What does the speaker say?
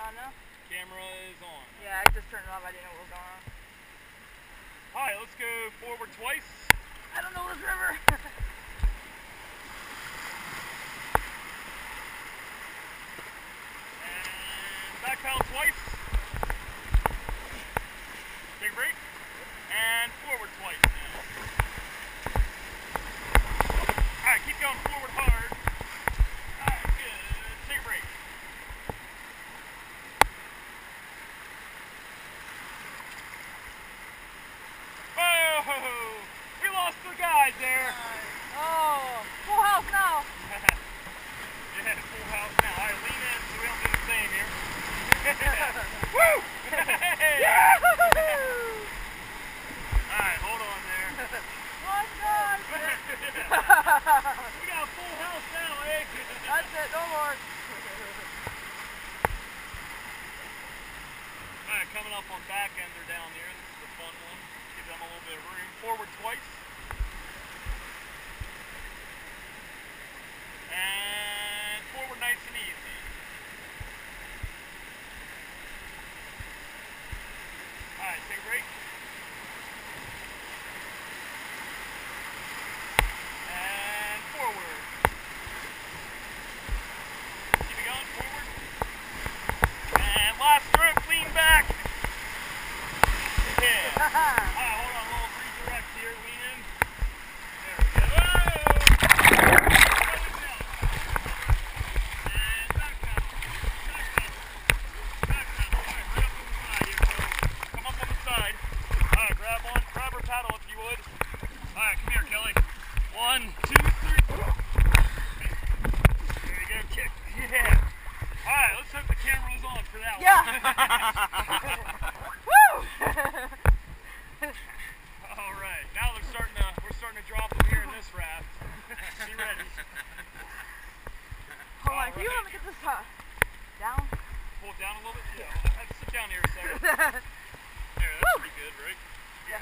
Not enough? Camera is on. Yeah, I just turned it off. I didn't know what was going on. Alright, let's go forward twice. I don't know this river. And back pedal twice. Take a break. And forward twice now. Alright, keep going forward hard. Alright, good. Take a break. Oh, we lost the guys there. Oh, full house now. Yeah, full house now. Alright, lean in so we don't do the same here. Woo! Alright, hold on there. One gun. We got a full house now, eh? That's it, no more. Alright, coming up on back ender down here. This is a fun one. Give them a little bit of room. Forward twice. And forward nice and easy. Alright, take a break. And forward. Keep it going, forward. And last stroke, lean back. Yeah. Alright, hold on, a little redirect here, lean in. There we go. And back pedal. Back pedal. Back pedal. Alright, right up on the side here, so come up on the side. Alright, grab her paddle if you would. Alright, come here, Kelly. 1, 2, 3. There you go, kick. Yeah. Alright, let's hope the camera was on for that one. Yeah. Woo! Alright, now we're starting to drop them here in this raft. Be ready. Hold on, can you let me get this down? Pull it down a little bit? Yeah, let's sit down here a second. There, that's pretty good, right? Yeah.